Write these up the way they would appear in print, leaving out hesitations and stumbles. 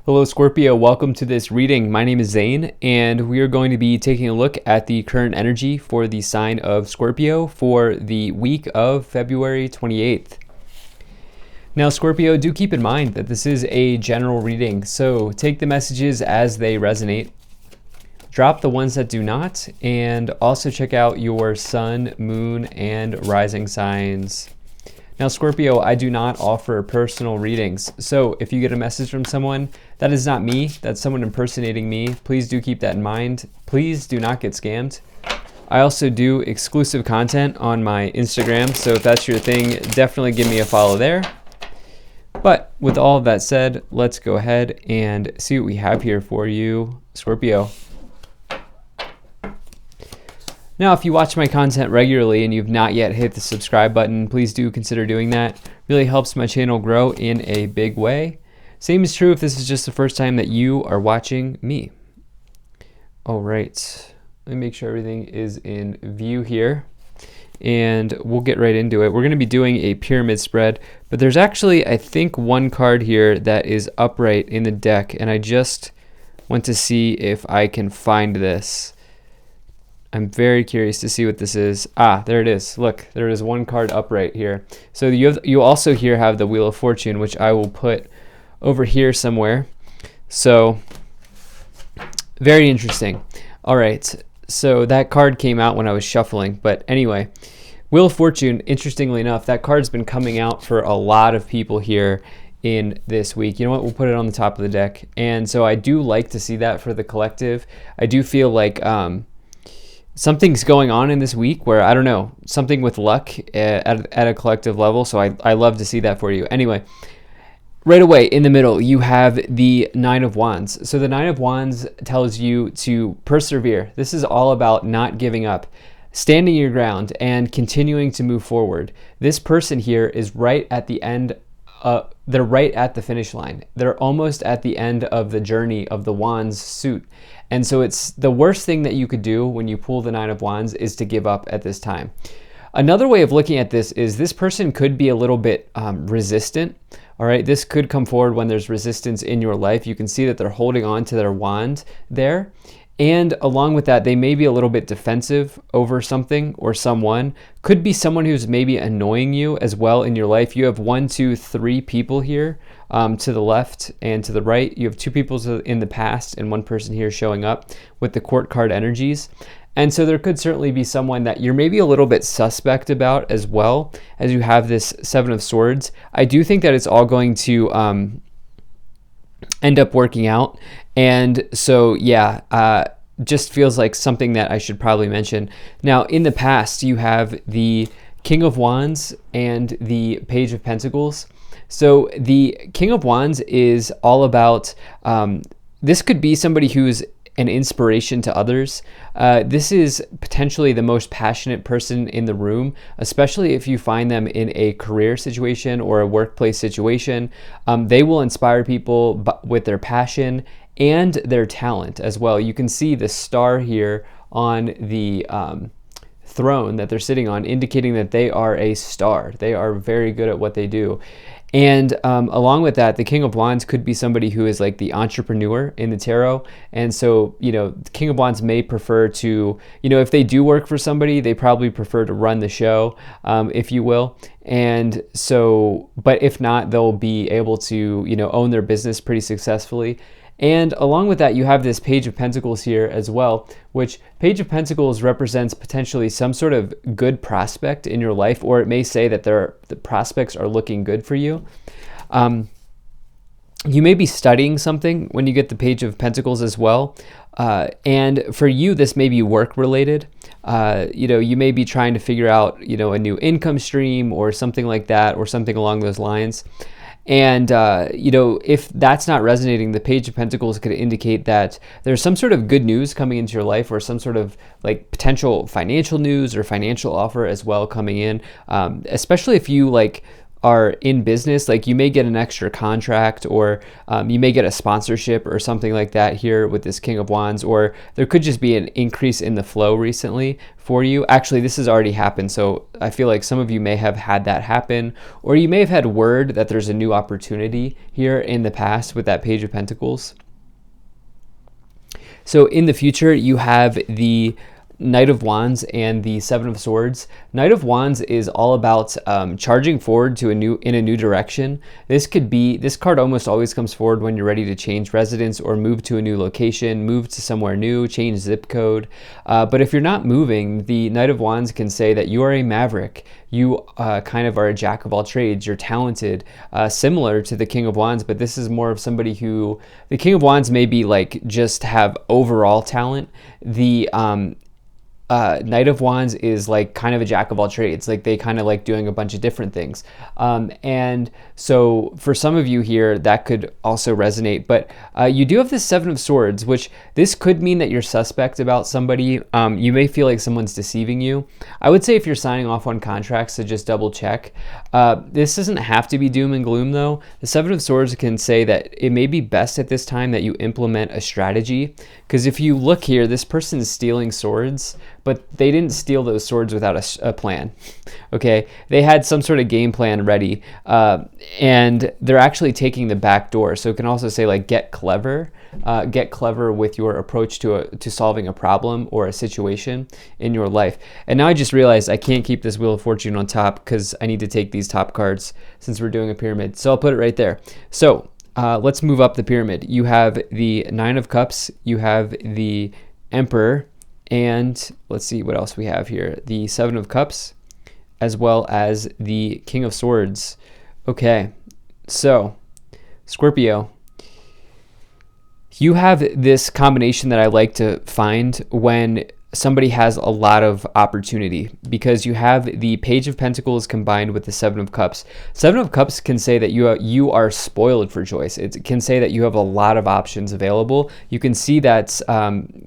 Hello Scorpio, welcome to this reading. My name is Zane and we are going to be taking a look at the current energy for the sign of Scorpio for the week of February 28th. Now Scorpio, do keep in mind that this is a general reading, so take the messages as they resonate. Drop the ones that do not, and also check out your sun, moon, and rising signs. Now Scorpio, I do not offer personal readings, so if you get a message from someone, that is not me, that's someone impersonating me. Please do keep that in mind. Please do not get scammed. I also do exclusive content on my Instagram, so if that's your thing, definitely give me a follow there. But with all of that said, let's go ahead and see what we have here for you, Scorpio. Now, if you watch my content regularly and you've not yet hit the subscribe button, please do consider doing that. It really helps my channel grow in a big way. Same is true if this is just the first time that you are watching me. All right, let me make sure everything is in view here, and we'll get right into it. We're going to be doing a pyramid spread, but there's actually, I think, one card here that is upright in the deck, and I just want to see if I can find this. I'm very curious to see what this is. Ah, there it is. Look, there is one card upright here. So you also here have the Wheel of Fortune, which I will put over here somewhere. So very interesting. All right, so that card came out when I was shuffling. But anyway, Wheel of Fortune, interestingly enough, that card's been coming out for a lot of people here in this week. You know what? We'll put it on the top of the deck. And so I do like to see that for the collective. I do feel like something's going on in this week where, I don't know, something with luck at a collective level. So I love to see that for you. Anyway, right away in the middle, you have the Nine of Wands. So the Nine of Wands tells you to persevere. This is all about not giving up, standing your ground, and continuing to move forward. This person here is right at the end. They're right at the finish line. They're almost at the end of the journey of the Wands suit. And so it's the worst thing that you could do when you pull the Nine of Wands is to give up at this time. Another way of looking at this is this person could be a little bit resistant. All right, this could come forward when there's resistance in your life. You can see that they're holding on to their wand there. And along with that, they may be a little bit defensive over something or someone. Could be someone who's maybe annoying you as well in your life. You have 1, 2, 3 people here to the left and to the right. You have 2 people in the past and 1 person here showing up with the Court card energies. And so there could certainly be someone that you're maybe a little bit suspect about as well, as you have this Seven of Swords. I do think that it's all going to end up working out. And so, yeah, just feels like something that I should probably mention. Now, in the past, you have the King of Wands and the Page of Pentacles. So the King of Wands is all about, this could be somebody who's an inspiration to others. This is potentially the most passionate person in the room, especially if you find them in a career situation or a workplace situation. They will inspire people with their passion and their talent as well. You can see the star here on the throne that they're sitting on, indicating that they are a star. They are very good at what they do. And along with that, the King of Wands could be somebody who is like the entrepreneur in the tarot. And so, you know, the King of Wands may prefer to, you know, if they do work for somebody, they probably prefer to run the show, if you will. And so, but if not, they'll be able to, you know, own their business pretty successfully. And along with that, you have this Page of Pentacles here as well, which Page of Pentacles represents potentially some sort of good prospect in your life, or it may say that the prospects are looking good for you. You may be studying something when you get the Page of Pentacles as well. And for you, this may be work related. You know, you may be trying to figure out, you know, a new income stream or something like that, or something along those lines. And, you know, if that's not resonating, the Page of Pentacles could indicate that there's some sort of good news coming into your life, or some sort of like potential financial news or financial offer as well coming in, especially if you like are in business, like you may get an extra contract, or you may get a sponsorship or something like that here with this King of Wands, or there could just be an increase in the flow recently for you. Actually, this has already happened, so I feel like some of you may have had that happen, or you may have had word that there's a new opportunity here in the past with that Page of Pentacles. So in the future, you have the Knight of Wands and the Seven of Swords. Knight of Wands is all about charging forward to in a new direction. This card almost always comes forward when you're ready to change residence or move to a new location, move to somewhere new, change zip code. But if you're not moving, the Knight of Wands can say that you are a maverick. You kind of are a jack of all trades. You're talented, similar to the King of Wands, but this is more of somebody who, the King of Wands may be like just have overall talent. The Knight of Wands is like kind of a jack of all trades. Like they kind of like doing a bunch of different things. And so for some of you here, that could also resonate. But you do have this Seven of Swords, which this could mean that you're suspect about somebody. You may feel like someone's deceiving you. I would say if you're signing off on contracts to just double check. This doesn't have to be doom and gloom though. The Seven of Swords can say that it may be best at this time that you implement a strategy. Because if you look here, this person is stealing swords, but they didn't steal those swords without a plan. Okay, they had some sort of game plan ready, and they're actually taking the back door. So it can also say like get clever with your approach to solving a problem or a situation in your life. And now I just realized I can't keep this Wheel of Fortune on top because I need to take these top cards since we're doing a pyramid. So I'll put it right there. So let's move up the pyramid. You have the Nine of Cups, you have the Emperor, and let's see what else we have here. The Seven of Cups, as well as the King of Swords. Okay, so Scorpio, you have this combination that I like to find when somebody has a lot of opportunity, because you have the Page of Pentacles combined with the Seven of Cups. Seven of Cups can say that you are spoiled for choice. It can say that you have a lot of options available. You can see that's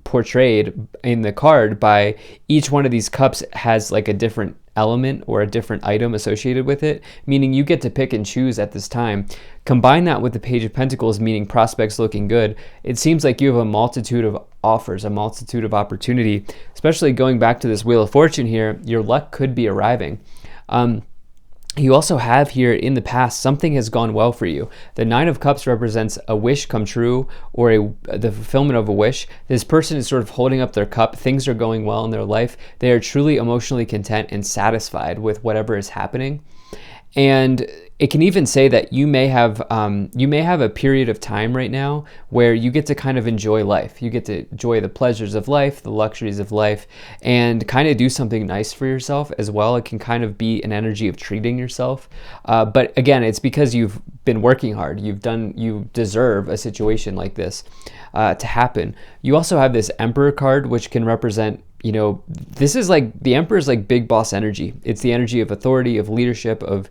portrayed in the card by each one of these cups has like a different element or a different item associated with it, meaning you get to pick and choose at this time. Combine that with the Page of Pentacles, meaning prospects looking good. It seems like you have a multitude of offers, a multitude of opportunity, especially going back to this Wheel of Fortune here. Your luck could be arriving. You also have here in the past, something has gone well for you. The Nine of Cups represents a wish come true, or the fulfillment of a wish. This person is sort of holding up their cup. Things are going well in their life. They are truly emotionally content and satisfied with whatever is happening. And it can even say that you may have a period of time right now where you get to kind of enjoy life. You get to enjoy the pleasures of life, the luxuries of life, and kind of do something nice for yourself as well. It can kind of be an energy of treating yourself. But again, it's because you've been working hard. You deserve a situation like this to happen. You also have this Emperor card, which can represent, this is like, the Emperor is like big boss energy. It's the energy of authority, of leadership, of,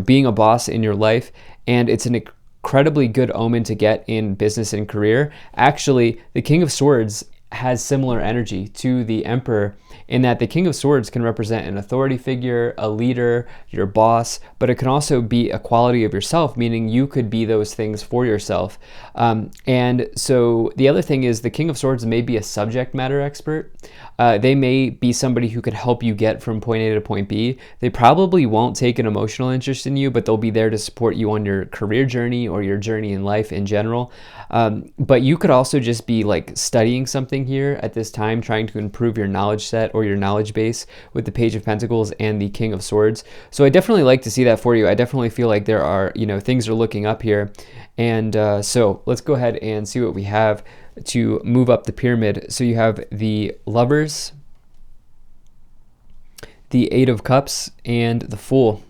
being a boss in your life. And it's an incredibly good omen to get in business and career. Actually, the King of Swords has similar energy to the Emperor, in that the King of Swords can represent an authority figure, a leader, your boss, but it can also be a quality of yourself, meaning you could be those things for yourself. And so the other thing is the King of Swords may be a subject matter expert. They may be somebody who could help you get from point A to point B. They probably won't take an emotional interest in you, but they'll be there to support you on your career journey or your journey in life in general. But you could also just be like studying something here at this time, trying to improve your knowledge set or your knowledge base with the Page of Pentacles and the King of Swords. So I definitely like to see that for you. I definitely feel like there are, things are looking up here. And so let's go ahead and see what we have to move up the pyramid. So you have the Lovers, the Eight of Cups, and the Fool.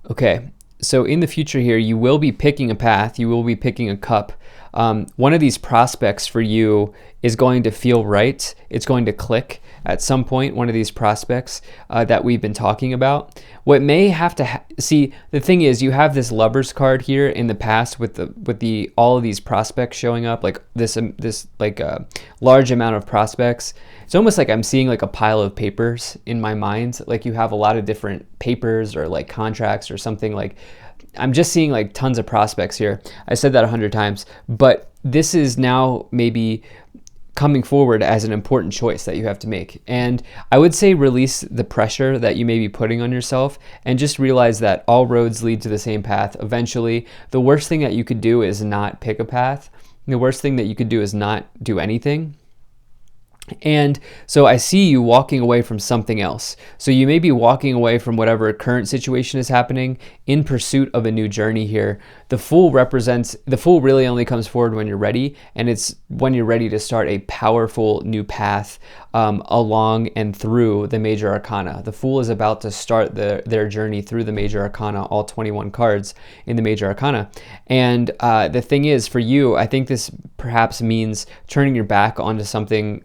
Okay, so in the future here, you will be picking a path, you will be picking a cup. one of these prospects for you is going to feel right. It's going to click at some point, one of these prospects that we've been talking about. What may have to see, the thing is, you have this Lovers card here in the past with the all of these prospects showing up, like this large amount of prospects. It's almost like I'm seeing like a pile of papers in my mind, like you have a lot of different papers or like contracts or something. Like I'm just seeing like tons of prospects here. I said that 100 times, but this is now maybe coming forward as an important choice that you have to make. And I would say release the pressure that you may be putting on yourself and just realize that all roads lead to the same path eventually. The worst thing that you could do is not pick a path. The worst thing that you could do is not do anything. And so I see you walking away from something else. So you may be walking away from whatever current situation is happening in pursuit of a new journey here. The Fool really only comes forward when you're ready, and it's when you're ready to start a powerful new path along and through the major arcana. The Fool is about to start their journey through the major arcana, all 21 cards in the major arcana. And the thing is, for you, I think this perhaps means turning your back onto something,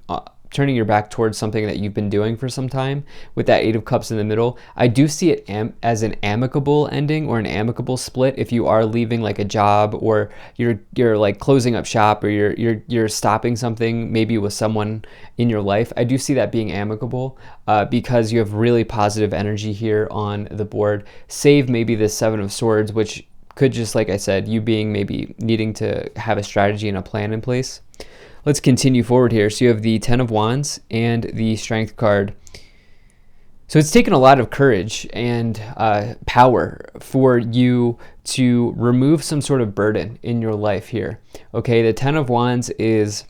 turning your back towards something that you've been doing for some time with that 8 of Cups in the middle. I do see it as an amicable ending or an amicable split if you are leaving like a job, or you're like closing up shop, or you're stopping something maybe with someone in your life. I do see that being amicable because you have really positive energy here on the board. Save maybe the 7 of Swords, which could just, like I said, you being maybe needing to have a strategy and a plan in place. Let's continue forward here. So you have the 10 of Wands and the Strength card. So it's taken a lot of courage and power for you to remove some sort of burden in your life here. Okay, the 10 of Wands is,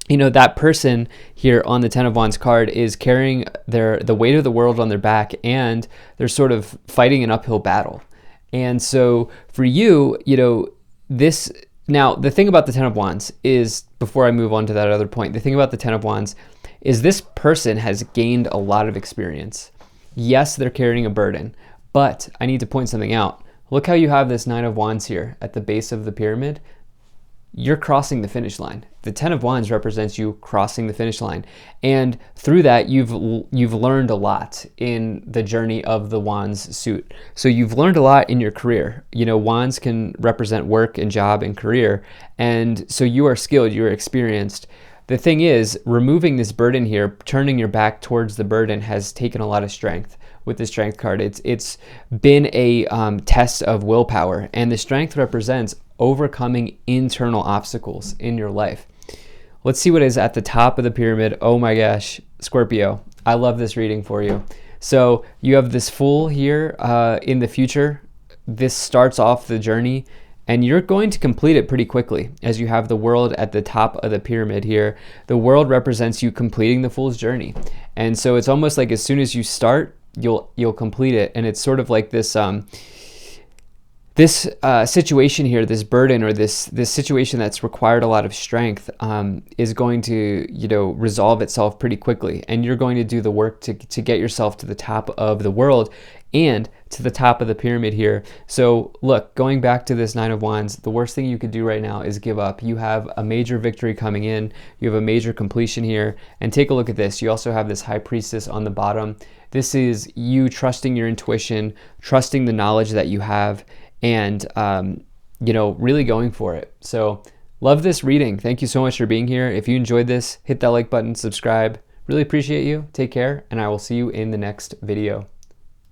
you know, that person here on the 10 of Wands card is carrying the weight of the world on their back, and they're sort of fighting an uphill battle. And so for you, you know, this... Now, the thing about the 10 of Wands is, before I move on to that other point, the thing about the 10 of Wands is this person has gained a lot of experience. Yes, they're carrying a burden, but I need to point something out. Look how you have this 9 of Wands here at the base of the pyramid. You're crossing the finish line. The 10 of Wands represents you crossing the finish line. And through that, you've learned a lot in the journey of the Wands suit. So you've learned a lot in your career. You know, Wands can represent work and job and career. And so you are skilled, you're experienced. The thing is, removing this burden here, turning your back towards the burden, has taken a lot of strength. With the Strength card, it's been a test of willpower. And the Strength represents overcoming internal obstacles in your life. Let's see what is at the top of the pyramid. Oh my gosh, Scorpio, I love this reading for you. So you have this Fool here in the future. This starts off the journey, and you're going to complete it pretty quickly, as you have the World at the top of the pyramid here. The World represents you completing the Fool's journey. And so it's almost like as soon as you start, you'll complete it. And it's sort of like this situation here, this burden, or this situation that's required a lot of strength, is going to, you know, resolve itself pretty quickly. And you're going to do the work to get yourself to the top of the World and to the top of the pyramid here. So look, going back to this 9 of Wands, the worst thing you could do right now is give up. You have a major victory coming in. You have a major completion here. And take a look at this. You also have this High Priestess on the bottom. This is you trusting your intuition, trusting the knowledge that you have, and you know, really going for it. So love this reading. Thank you so much for being here. If you enjoyed this, hit that like button, subscribe. Really appreciate you. Take care, and I will see you in the next video.